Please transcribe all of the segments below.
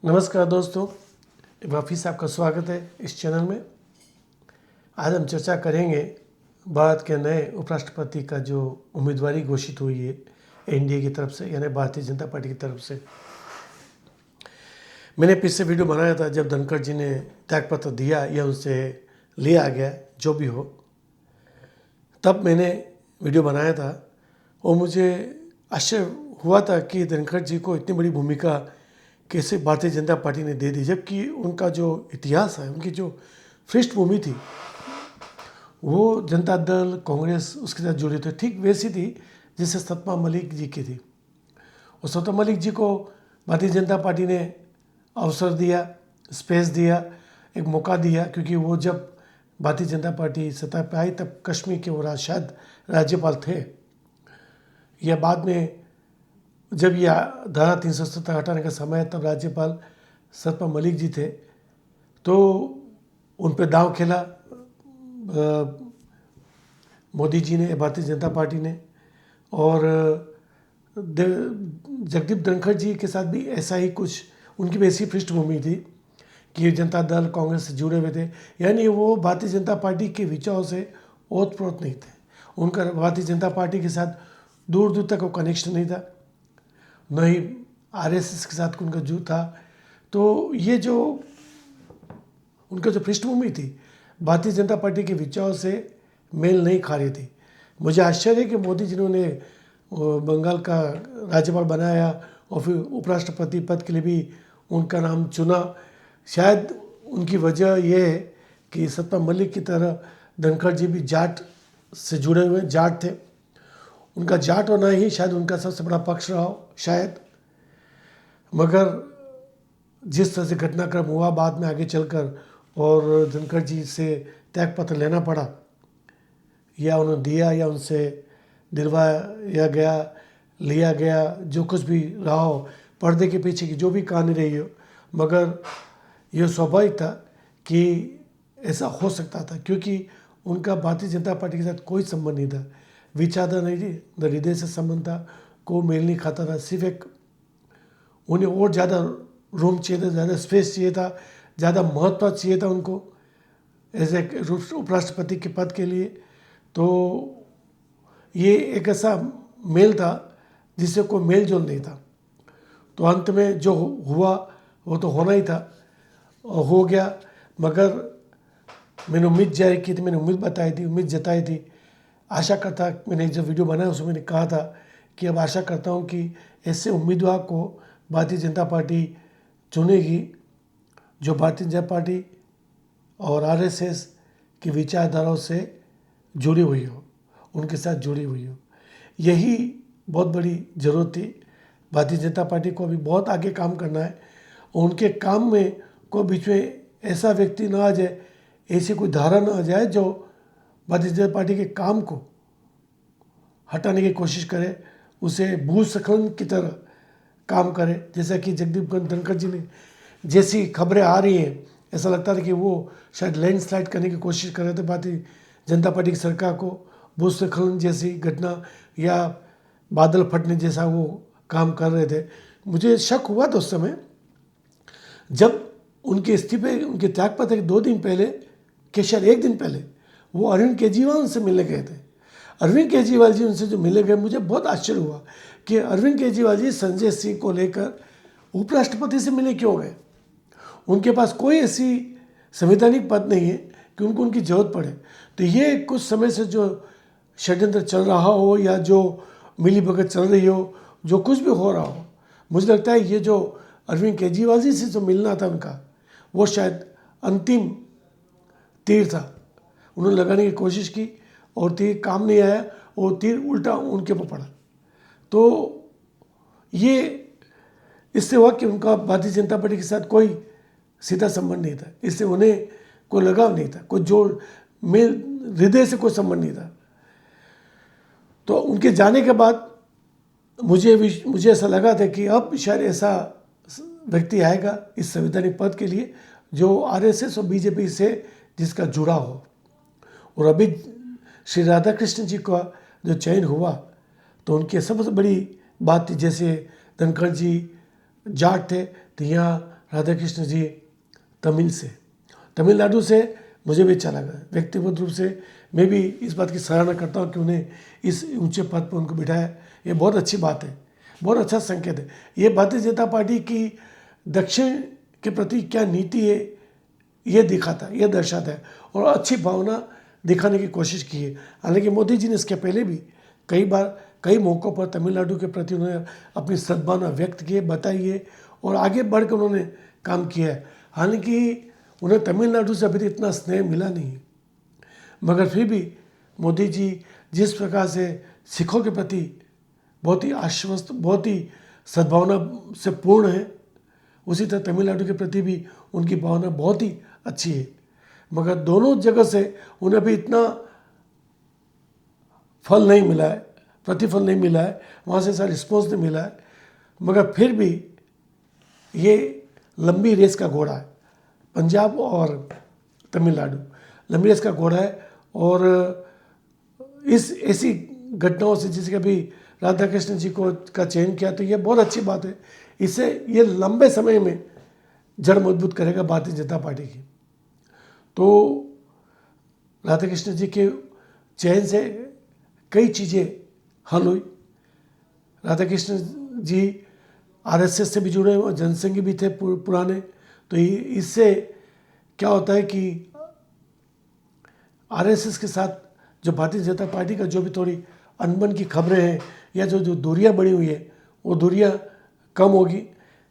नमस्कार दोस्तों, एक बार फिर से आपका स्वागत है इस चैनल में। आज हम चर्चा करेंगे भारत के नए उपराष्ट्रपति का जो उम्मीदवारी घोषित हुई है एनडीए की तरफ से, यानी भारतीय जनता पार्टी की तरफ से। मैंने पिछले वीडियो बनाया था जब धनखड़ जी ने त्यागपत्र दिया या उनसे लिया गया, जो भी हो, तब मैंने वीडियो बनाया था और मुझे आश्चर्य हुआ था कि धनखड़ जी को इतनी बड़ी भूमिका कैसे भारतीय जनता पार्टी ने दे दी, जबकि उनका जो इतिहास है, उनकी जो पृष्ठभूमि थी, वो जनता दल, कांग्रेस उसके साथ जुड़े थे। ठीक वैसी थी जैसे सतपाल मलिक जी की थी। और सतपाल मलिक जी को भारतीय जनता पार्टी ने अवसर दिया, स्पेस दिया, एक मौका दिया, क्योंकि वो जब भारतीय जनता पार्टी सत्ता पर आई तब कश्मीर के वो शायद राज्यपाल थे, या बाद में जब यह धारा 370 हटाने का समय तब राज्यपाल सतपाल मलिक जी थे, तो उन पर दांव खेला मोदी जी ने, भारतीय जनता पार्टी ने। और जगदीप धनखड़ जी के साथ भी ऐसा ही कुछ, उनकी भी ऐसी पृष्ठभूमि थी कि जनता दल, कांग्रेस से जुड़े हुए थे, यानी वो भारतीय जनता पार्टी के विचारों से ओत प्रोत नहीं थे। उनका भारतीय जनता पार्टी के साथ दूर दूर तक वो कनेक्शन नहीं था, न ही आरएसएस के साथ उनका जो था। तो ये जो उनका जो पृष्ठभूमि थी भारतीय जनता पार्टी के विचारों से मेल नहीं खा रही थी। मुझे आश्चर्य है कि मोदी जिन्होंने बंगाल का राज्यपाल बनाया और फिर उपराष्ट्रपति पद के लिए भी उनका नाम चुना, शायद उनकी वजह यह है कि सतपाल मलिक की तरह धनखड़ जी भी जाट से जुड़े हुए जाट थे। उनका जाट होना ही शायद उनका सबसे बड़ा पक्ष रहा हो शायद। मगर जिस तरह से घटनाक्रम हुआ बाद में आगे चलकर और धनखड़ जी से त्यागपत्र लेना पड़ा, या उन्होंने दिया या उनसे दिलवाया गया, लिया गया, जो कुछ भी रहा हो, पर्दे के पीछे की जो भी कहानी रही हो, मगर यह स्वाभाविक था कि ऐसा हो सकता था, क्योंकि उनका भारतीय जनता पार्टी के साथ कोई संबंध नहीं था, विचारधारा नहीं थी, न हृदय से संबंध था, को मेल नहीं खाता था। सिर्फ एक उन्हें और ज़्यादा रूम चाहिए था, ज़्यादा स्पेस चाहिए था, ज़्यादा महत्व चाहिए था उनको एज ए उपराष्ट्रपति के पद के लिए। तो ये एक ऐसा मेल था जिससे कोई मेल जोल नहीं था। तो अंत में जो हुआ वो तो होना ही था और हो गया। मगर मैंने उम्मीद जाहिर की थी, मैंने उम्मीद बताई थी, उम्मीद जताई थी, आशा करता, मैंने जो वीडियो बनाया उसमें मैंने कहा था कि अब आशा करता हूँ कि ऐसे उम्मीदवार को भारतीय जनता पार्टी चुनेगी जो भारतीय जनता पार्टी और आरएसएस की विचारधाराओं से जुड़ी हुई हो, उनके साथ जुड़ी हुई हो। यही बहुत बड़ी ज़रूरत थी। भारतीय जनता पार्टी को अभी बहुत आगे काम करना है और उनके काम में कोई बीच में ऐसा व्यक्ति ना आ जाए, ऐसी कोई धारा ना आ जाए जो भारतीय जनता पार्टी के काम को हटाने की कोशिश करे, उसे भूस्खलन की तरह काम करे। जैसा कि जगदीप धनखड़ जी ने, जैसी खबरें आ रही हैं, ऐसा लगता था कि वो शायद लैंडस्लाइड करने की कोशिश कर रहे थे भारतीय जनता पार्टी की सरकार को, भूस्खलन जैसी घटना या बादल फटने जैसा वो काम कर रहे थे। मुझे शक हुआ था उस समय जब उनके इस्तीफे, उनके त्यागपत्र के 2 दिन पहले, कि शायद 1 दिन पहले, वो अरविंद केजरीवाल से मिलने गए थे। अरविंद केजरीवाल जी उनसे जो मिले गए, मुझे बहुत आश्चर्य हुआ कि अरविंद केजरीवाल जी संजय सिंह को लेकर उपराष्ट्रपति से मिले क्यों गए। उनके पास कोई ऐसी संवैधानिक पद नहीं है कि उनको उनकी ज़रूरत पड़े। तो ये कुछ समय से जो षड्यंत्र चल रहा हो या जो मिली भगत चल रही हो, जो कुछ भी हो रहा हो, मुझे लगता है ये जो अरविंद केजरीवाल जी से जो मिलना था उनका, वो शायद अंतिम तीर था। उन्होंने लगाने की कोशिश की और तीर काम नहीं आया और तीर उल्टा उनके ऊपर पड़ा। तो ये इससे हुआ कि उनका भारतीय जनता पार्टी के साथ कोई सीधा संबंध नहीं था, इससे उन्हें कोई लगाव नहीं था, कोई जोड़ मेल, हृदय से कोई संबंध नहीं था। तो उनके जाने के बाद मुझे ऐसा लगा था कि अब शायद ऐसा व्यक्ति आएगा इस संवैधानिक पद के लिए जो आरएसएस और बीजेपी से जिसका जुड़ा हो। और अभी श्री राधाकृष्ण जी का जो चयन हुआ तो उनकी सबसे बड़ी बात थी, जैसे धनखड़ जी जाट थे तो यहाँ राधा कृष्ण जी तमिलनाडु से मुझे भी अच्छा लगा। व्यक्तिगत रूप से मैं भी इस बात की सराहना करता हूँ कि उन्हें इस ऊंचे पद पर उनको बिठाया। ये बहुत अच्छी बात है, बहुत अच्छा संकेत है। ये भारतीय जनता पार्टी की दक्षिण के प्रति क्या नीति है ये दिखाता है, ये दर्शाता है और अच्छी भावना दिखाने की कोशिश की है। हालांकि मोदी जी ने इसके पहले भी कई बार कई मौक़ों पर तमिलनाडु के प्रति उन्होंने अपनी सद्भावना व्यक्त की है, बताई है और आगे बढ़कर उन्होंने काम किया है। हालांकि उन्हें तमिलनाडु से अभी इतना स्नेह मिला नहीं है, मगर फिर भी मोदी जी जिस प्रकार से सिखों के प्रति बहुत ही आश्वस्त, बहुत ही सद्भावना से पूर्ण है, उसी तरह तमिलनाडु के प्रति भी उनकी भावना बहुत ही अच्छी है। मगर दोनों जगह से उन्हें भी इतना फल नहीं मिला है, प्रतिफल नहीं मिला है, वहाँ से ऐसा रिस्पॉन्स नहीं मिला है। मगर फिर भी ये लंबी रेस का घोड़ा है, पंजाब और तमिलनाडु लंबी रेस का घोड़ा है। और इस ऐसी घटनाओं से जैसे कभी राधा कृष्ण जी को का चयन किया तो ये बहुत अच्छी बात है। इससे ये लंबे समय में जड़ मजबूत करेगा भारतीय जनता पार्टी की। तो राधा कृष्ण जी के चयन से कई चीज़ें हल हुई। राधा कृष्ण जी आरएसएस से भी जुड़े हुए, जनसंघी भी थे पुराने। तो इससे क्या होता है कि आरएसएस के साथ जो भारतीय जनता पार्टी का जो भी थोड़ी अनबन की खबरें हैं या जो दूरियां बढ़ी हुई है वो दूरियां कम होगी।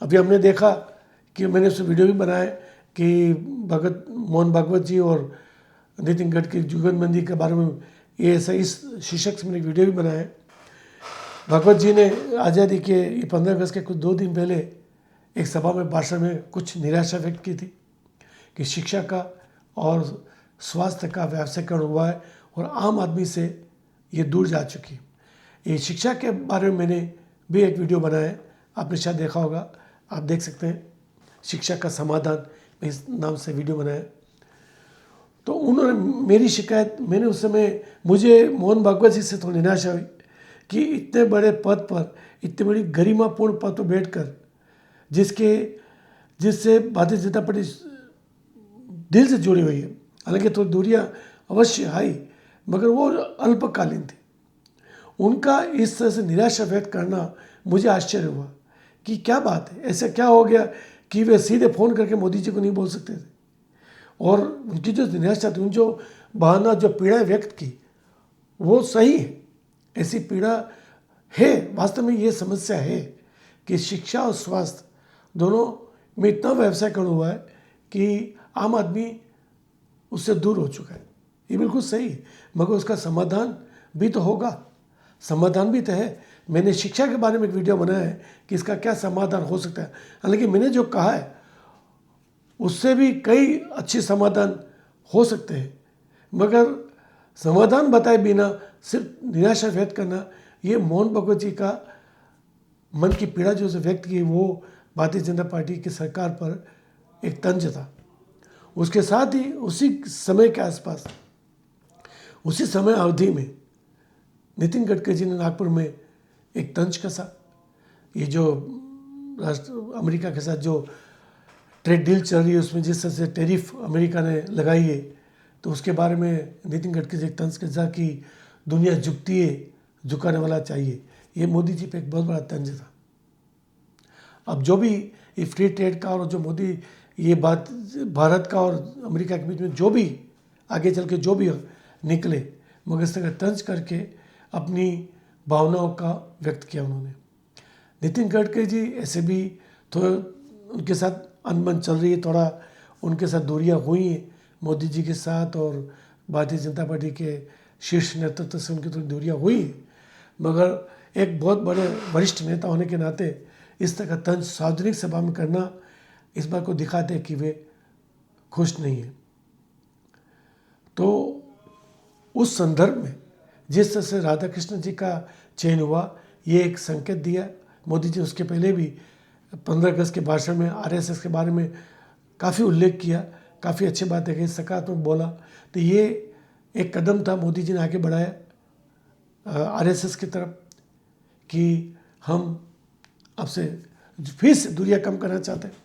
अभी हमने देखा कि मैंने उससे वीडियो भी बनाया कि मोहन भागवत जी और नितिन गडकरी जुगलबंदी के बारे में ये ऐसा इस शीर्षक से मैंने एक वीडियो भी बनाया है। भागवत जी ने आज़ादी के 15 अगस्त के कुछ 2 दिन पहले एक सभा में भाषण में कुछ निराशा व्यक्त की थी कि शिक्षा का और स्वास्थ्य का व्यावसायीकरण हुआ है और आम आदमी से ये दूर जा चुकी है। ये शिक्षा के बारे में मैंने भी एक वीडियो बनाया है, आपने शायद देखा होगा, आप देख सकते हैं। शिक्षा का समाधान इस नाम से वीडियो बनाया है। तो उन्होंने मेरी शिकायत, मैंने उस समय मुझे मोहन भागवत जी से थोड़ी निराशा हुई कि इतने बड़े पद पर, इतनी बड़ी गरिमापूर्ण पद पर बैठकर जिससे भारतीय जनता पार्टी दिल से जुड़ी हुई है, हालांकि थोड़ी दूरियां अवश्य आई मगर वो अल्पकालीन थी, उनका इस तरह से निराशा व्यक्त करना मुझे आश्चर्य हुआ कि क्या बात है, ऐसा क्या हो गया कि वे सीधे फ़ोन करके मोदी जी को नहीं बोल सकते थे। और उनकी जो निराशा थी, उन जो बहाना, जो पीड़ा व्यक्त की वो सही है, ऐसी पीड़ा है। वास्तव में ये समस्या है कि शिक्षा और स्वास्थ्य दोनों में इतना व्यवसायीकरण हुआ है कि आम आदमी उससे दूर हो चुका है। ये बिल्कुल सही है, मगर उसका समाधान भी तो होगा, समाधान भी तो है। मैंने शिक्षा के बारे में एक वीडियो बनाया है कि इसका क्या समाधान हो सकता है। हालांकि मैंने जो कहा है उससे भी कई अच्छे समाधान हो सकते हैं, मगर समाधान बताए बिना सिर्फ निराशा व्यक्त करना, ये मोहन भागवत जी का मन की पीड़ा जो व्यक्त की वो भारतीय जनता पार्टी की सरकार पर एक तंज था। उसके साथ ही उसी समय के आसपास, उसी समय अवधि में नितिन गडकरी जी ने नागपुर में एक तंज कसा। ये जो अमेरिका के साथ जो ट्रेड डील चल रही है उसमें जिस तरह से टैरिफ अमेरिका ने लगाई है, तो उसके बारे में नितिन गडकरी जी एक तंज कसा कि दुनिया झुकती है, झुकाने वाला चाहिए। ये मोदी जी पे एक बहुत बड़ा तंज था। अब जो भी ये फ्री ट्रेड का और जो मोदी ये बात भारत का और अमेरिका के बीच में जो भी आगे चल के जो भी निकले, मगर इस तरह तंज करके अपनी भावनाओं का व्यक्त किया उन्होंने। नितिन गडकरी जी ऐसे भी थोड़ा उनके साथ अनबन चल रही है, थोड़ा उनके साथ दूरियां हुई हैं मोदी जी के साथ और भारतीय जनता पार्टी के शीर्ष नेतृत्व से उनकी थोड़ी दूरियां हुई हैं, मगर एक बहुत बड़े वरिष्ठ नेता होने के नाते इस तरह का तंज सार्वजनिक सभा में करना इस बात को दिखाते हैं कि वे खुश नहीं हैं। तो उस संदर्भ में जिस तरह से राधा कृष्ण जी का चयन हुआ, ये एक संकेत दिया मोदी जी। उसके पहले भी 15 अगस्त के भाषण में आरएसएस के बारे में काफ़ी उल्लेख किया, काफ़ी अच्छी बातें कही, सकारात्मक बोला। तो ये एक कदम था मोदी जी ने आगे बढ़ाया आरएसएस की तरफ कि हम आपसे फिर से दूरियां कम करना चाहते हैं।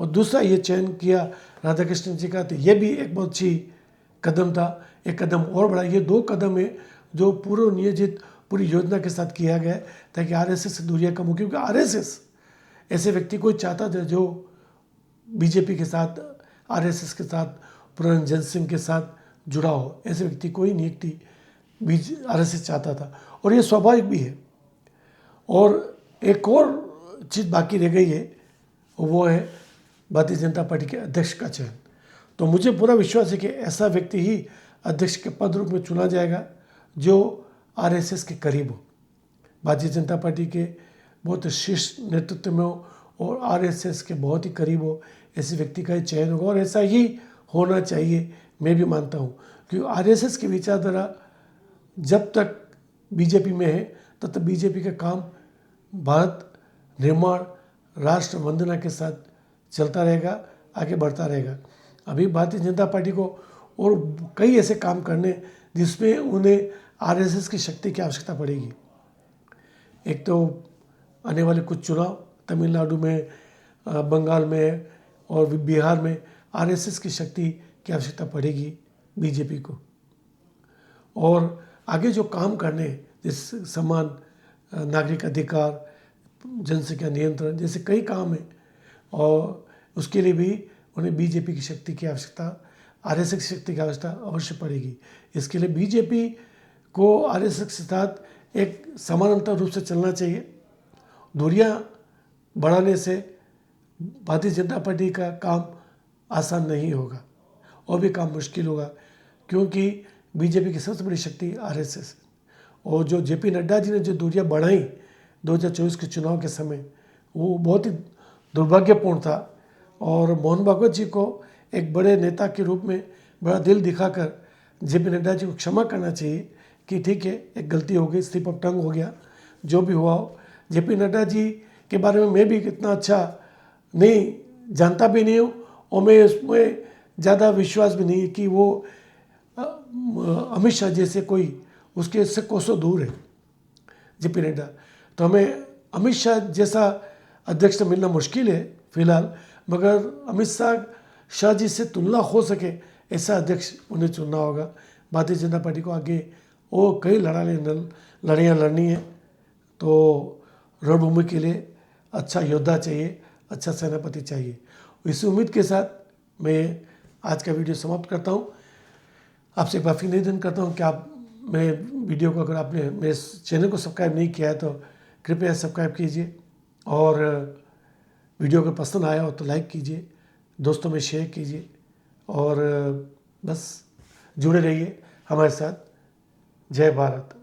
और दूसरा ये चयन किया राधाकृष्णन जी का, तो ये भी एक बहुत अच्छी कदम था। एक कदम और बढ़ा, ये 2 कदम है जो पूर्व नियोजित पूरी योजना के साथ किया गया है ताकि आरएसएस से दूरियां कम हो, क्योंकि आरएसएस ऐसे व्यक्ति को चाहता था जो बीजेपी के साथ, आरएसएस के साथ, पुराने जनसंघ के साथ जुड़ा हो। ऐसे व्यक्ति को ही नियुक्ति आरएसएस चाहता था और ये स्वाभाविक भी है। और एक और चीज़ बाकी रह गई है, वो है भारतीय जनता पार्टी के अध्यक्ष का चयन। तो मुझे पूरा विश्वास है कि ऐसा व्यक्ति ही अध्यक्ष के पद रूप में चुना जाएगा जो आरएसएस के करीब हो, भारतीय जनता पार्टी के बहुत शीर्ष नेतृत्व में हो और आरएसएस के बहुत ही करीब हो। ऐसे व्यक्ति का ही चयन होगा और ऐसा ही होना चाहिए, मैं भी मानता हूँ। क्योंकि आरएसएस की विचारधारा जब तक बीजेपी में है तब तक बीजेपी का काम भारत निर्माण, राष्ट्र वंदना के साथ चलता रहेगा, आगे बढ़ता रहेगा। अभी भारतीय जनता पार्टी को और कई ऐसे काम करने जिसमें उन्हें आरएसएस की शक्ति की आवश्यकता पड़ेगी। एक तो आने वाले कुछ चुनाव तमिलनाडु में, बंगाल में और बिहार में आरएसएस की शक्ति की आवश्यकता पड़ेगी बीजेपी को। और आगे जो काम करने, जैसे समान नागरिक अधिकार, जनसंख्या नियंत्रण जैसे कई काम हैं, और उसके लिए भी उन्हें बीजेपी की शक्ति की आवश्यकता, आरएसएस की शक्ति की आवश्यकता अवश्य पड़ेगी। इसके लिए बीजेपी को आरएसएस के साथ एक समानांतर रूप से चलना चाहिए। दूरियां बढ़ाने से भारतीय जनता पार्टी का काम आसान नहीं होगा और भी काम मुश्किल होगा, क्योंकि बीजेपी की सबसे बड़ी शक्ति आरएसएस है। और जो जेपी नड्डा जी ने जो दूरियां बढ़ाई 2024 के चुनाव के समय, वो बहुत ही दुर्भाग्यपूर्ण था। और मोहन भागवत जी को एक बड़े नेता के रूप में बड़ा दिल दिखाकर जेपी नड्डा जी को क्षमा करना चाहिए कि ठीक है, एक गलती हो गई, स्लिप ऑफ टंग हो गया, जो भी हुआ हो। जेपी नड्डा जी के बारे में मैं भी इतना अच्छा नहीं जानता भी नहीं हूँ और मैं उसमें ज़्यादा विश्वास भी नहीं है कि वो अमित शाह जैसे कोई उसके से कोसों दूर है जेपी नड्डा। तो हमें अमित शाह जैसा अध्यक्ष मिलना मुश्किल है फिलहाल, मगर अमित शाह जी से तुलना हो सके ऐसा अध्यक्ष उन्हें चुनना होगा। भारतीय जनता पार्टी को आगे और कई लड़ाइयाँ लड़नी है, तो रणभूमि के लिए अच्छा योद्धा चाहिए, अच्छा सेनापति चाहिए। इसी उम्मीद के साथ मैं आज का वीडियो समाप्त करता हूँ। आपसे एक बार फिर निवेदन करता हूँ कि आप मेरे वीडियो को, अगर आपने मेरे चैनल को सब्सक्राइब नहीं किया है तो कृपया सब्सक्राइब कीजिए, और वीडियो अगर पसंद आया हो तो लाइक कीजिए, दोस्तों में शेयर कीजिए, और बस जुड़े रहिए हमारे साथ। जय भारत।